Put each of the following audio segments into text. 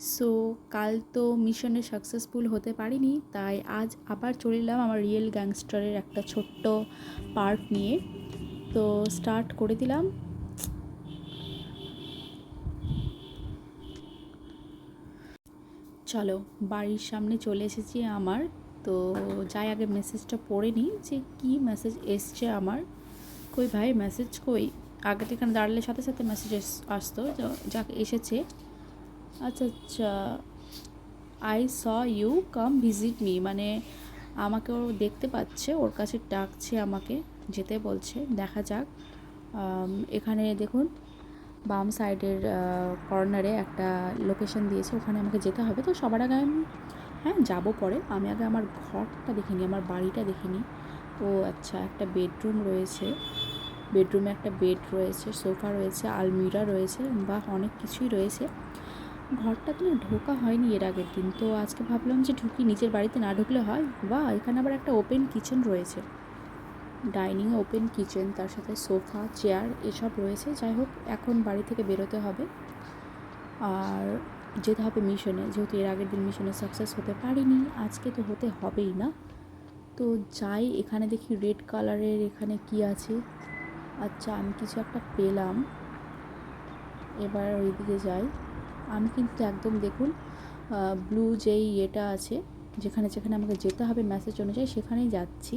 So কাল তো মিশনে সাকসেসফুল হতে পারিনি, তাই আজ আবার চলে এলাম আমার রিয়েল গ্যাংস্টারের একটা ছোট্ট পার্ট নিয়ে। তো স্টার্ট করে দিলাম। চলো, বাড়ির সামনে চলে এসেছি আমার। তো যাই আগে মেসেজটা পড়ে নিই যে কী মেসেজ এসছে আমার। কই ভাই মেসেজ কই? আগে তো এখানে দাঁড়ালে সাথে সাথে মেসেজ আসতো যাকে এসেছে। আচ্ছা আচ্ছা, I saw you come visit me, মানে আমাকে ও দেখতে পাচ্ছে, ওর কাছে ডাকছে, আমাকে যেতে বলছে। দেখা যাক। এখানে দেখুন বাম সাইডের কর্নারে একটা লোকেশন দিয়েছে, ওখানে আমাকে যেতে হবে। তো সবার আগে আমি হ্যাঁ যাবো পরে, আমি আগে আমার ঘরটা দেখিনি, আমার বাড়িটা দেখিনি। ও আচ্ছা, একটা বেডরুম রয়েছে, বেডরুমে একটা বেড রয়েছে, সোফা রয়েছে, আলমিরা রয়েছে, বা অনেক কিছুই রয়েছে। ঘরটাতে না ঢোকা হয়নি এর আগের দিন, তো আজকে ভাবলাম যে ঢুকি, নিজের বাড়িতে না ঢুকলে হয়। বা এখানে আবার একটা ওপেন কিচেন রয়েছে, ডাইনিং ওপেন কিচেন, তার সাথে সোফা চেয়ার এসব রয়েছে। যাই হোক, এখন বাড়ি থেকে বেরোতে হবে আর যেতে হবে মিশনে, যেহেতু এর আগের দিন মিশনে সাকসেস হতে পারিনি, আজকে তো হতে হবেই না। তো যাই, এখানে দেখি রেড কালারের এখানে কি আছে। আচ্ছা, আমি কিছু একটা পেলাম, এবার ওইদিকে যাই। আমি কিন্তু একদম দেখুন ব্লু যেই ইয়েটা আছে, যেখানে যেখানে আমাকে যেতে হবে মেসেজ অনুযায়ী সেখানেই যাচ্ছি।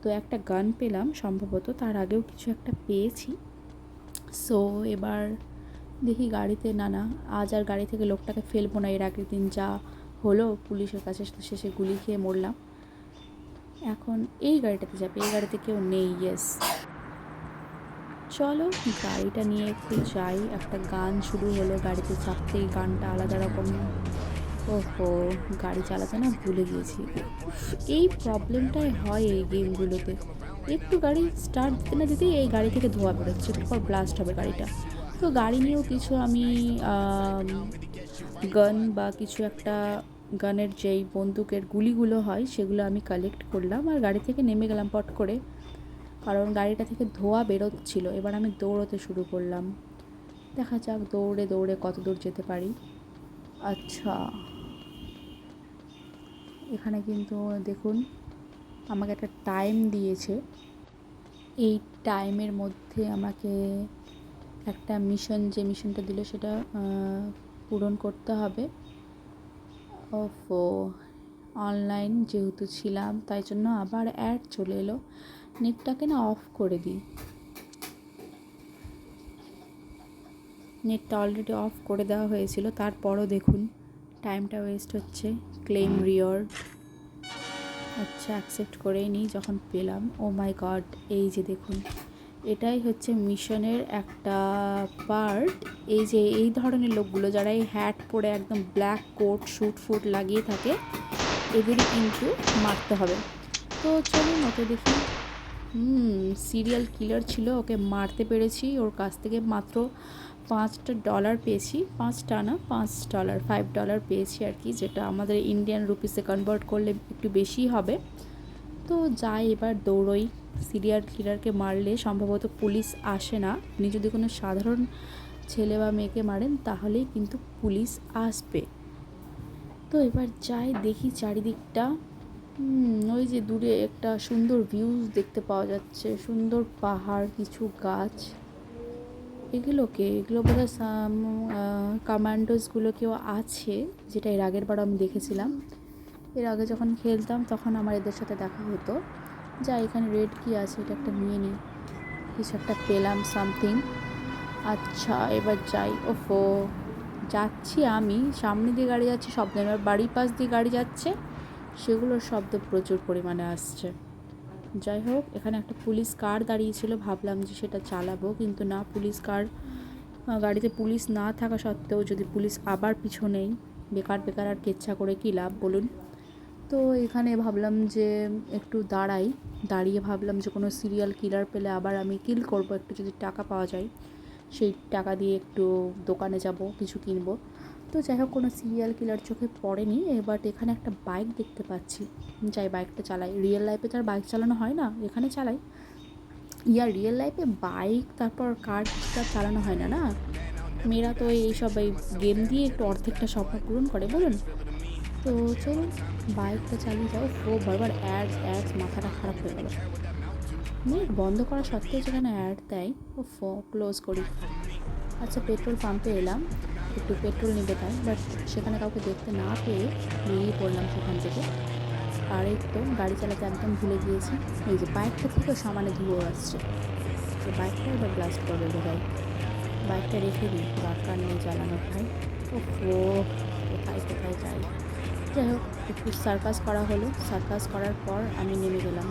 তো একটা গান পেলাম সম্ভবত, তার আগেও কিছু একটা পেয়েছি। সো এবার দেখি গাড়িতে, না না, আজ আর গাড়ি থেকে লোকটাকে ফেলবো না, এর আগের দিন যা হলো পুলিশের কাছে শেষে গুলি খেয়ে মরলাম। এখন এই গাড়িটাতে যাবে, এই গাড়িতে কেউ নেই। ইয়েস, চলো গাড়িটা নিয়ে একটু যাই। একটা গান শুরু হলো, গাড়িতে চাপতেই গানটা আলাদা রকম। ওহো, গাড়ি চালাতে না ভুলে গিয়েছি। এই প্রবলেমটাই হয় এই গেমগুলোতে, একটু গাড়ি স্টার্ট দিতে না দিতেই এই গাড়ি থেকে ধোঁয়া বেরোচ্ছে, একটু পর ব্লাস্ট হবে গাড়িটা। তো গাড়ি নিয়েও কিছু আমি গান বা কিছু একটা, গানের যেই বন্দুকের গুলিগুলো হয় সেগুলো আমি কালেক্ট করলাম আর গাড়ি থেকে নেমে গেলাম পট করে, কারণ গাড়িটা থেকে ধোঁয়া বেরোচ্ছিল। এবার আমি দৌড়োতে শুরু করলাম, দেখা যাক দৌড়ে দৌড়ে কত দূর যেতে পারি। আচ্ছা, এখানে কিন্তু দেখুন আমাকে একটা টাইম দিয়েছে, এই টাইমের মধ্যে আমাকে একটা মিশন, যে মিশনটা দিল সেটা পূরণ করতে হবে। ওফো, অনলাইন যেহেতু ছিলাম তাই জন্য আবার অ্যাড চলে এলো। নেটটাকে না অফ করে দিই, নেটটা অলরেডি অফ করে দেওয়া হয়েছিল, তারপরও দেখুন টাইমটা ওয়েস্ট হচ্ছে। ক্লেম রিওয়ার্ড, আচ্ছা অ্যাকসেপ্ট করেই নিই যখন পেলাম। ও মাই গড, এই যে দেখুন এটাই হচ্ছে মিশনের একটা পার্ট। এই যে এই ধরনের লোকগুলো যারা এই হ্যাট পরে একদম ব্ল্যাক কোট স্যুট ফুট লাগিয়ে থাকে, এদেরই কিন্তু মারতে হবে। তো চলুন ওকে দেখি। সিরিয়াল কিলার ছিল, ওকে মারতে পেরেছি। ওর কাছ থেকে মাত্র $5 পেয়েছি, 5টা না $5, $5 পেয়েছি আর কি, যেটা আমাদের ইন্ডিয়ান রুপিসে কনভার্ট করলে একটু বেশি হবে। তো যাই, এবার দৌড়ই। সিরিয়াল কিলারকে মারলে সম্ভবত পুলিশ আসে না, আপনি যদি কোনো সাধারণ ছেলে বা মেয়েকে মারেন তাহলেই কিন্তু পুলিশ আসবে। তো এবার যাই, দেখি চারিদিকটা। ওই যে দূরে একটা সুন্দর ভিউজ দেখতে পাওয়া যাচ্ছে, সুন্দর পাহাড়, কিছু গাছ। এগুলো বোধহয় কমান্ডোসগুলো কেউ আছে, যেটা এর আগের বার আমি দেখেছিলাম। এর আগে যখন খেলতাম তখন আমার এদের সাথে দেখা হতো। যা, এখানে রেড কি আছে, এটা একটা নিয়ে নিই, কিছু একটা পেলাম সামথিং। আচ্ছা এবার যাই। ওফো, যাচ্ছি আমি, সামনে দিয়ে গাড়ি যাচ্ছে শব্দ, এবার বাড়ির পাশ দিয়ে গাড়ি যাচ্ছে, সেগুলোর শব্দ প্রচুর পরিমাণে আসছে। যাই হোক, এখানে একটা পুলিশ কার দাঁড়িয়েছিল, ভাবলাম যে সেটা চালাবো, কিন্তু না, পুলিশ কার, গাড়িতে পুলিশ না থাকা সত্ত্বেও যদি পুলিশ আবার পিছনেই, বেকার বেকার আর কেচ্ছা করে কী লাভ বলুন। তো এখানে ভাবলাম যে একটু দাঁড়াই, দাঁড়িয়ে ভাবলাম যে কোনো সিরিয়াল কিলার পেলে আবার আমি কিল করব, একটু যদি টাকা পাওয়া যায় সেই টাকা দিয়ে একটু দোকানে যাব, কিছু কিনবো। তো যাই হোক, কোনো সিরিয়াল কিলার চোখে পড়েনি। এবার এখানে একটা বাইক দেখতে পাচ্ছি, যাই বাইকটা চালাই। রিয়েল লাইফে তো আর বাইক চালানো হয় না, এখানে চালাই। রিয়েল লাইফে বাইক তারপর কার চালানো হয় না, না। মেয়েরা তো এইসব এই গেম দিয়ে একটু অর্ধেকটা স্বপ্ন পূরণ করে বলুন। তো চলুন বাইকটা চালিয়ে যাও, বারবার অ্যাডস অ্যাডস, মাথাটা খারাপ হয়ে গেল। নেট বন্ধ করা সত্ত্বেও যেখানে অ্যাড দেয়, ও ক্লোজ করি। আচ্ছা, পেট্রোল পাম্পে এলাম, একটু পেট্রোল নিতে তাই, বাট সেখানে কাউকে দেখতে না পেয়ে বেরিয়ে পড়লাম সেখান থেকে। আর এই তো গাড়ি চালাতে একদম ভুলে গিয়েছি। এই যে বাইকটা থেকেও সমানে ধুয়ো আসছে, তো বাইকটা এবার ব্লাস্ট করবে বোধহয়। বাইকটা রেখে দিই, দরকার নেই চালানোর ভাই। ও কোথায় কোথায় যাই। যাই হোক, একটু সার্কাস করা হলো, সার্কাস করার পর আমি নেমে গেলাম।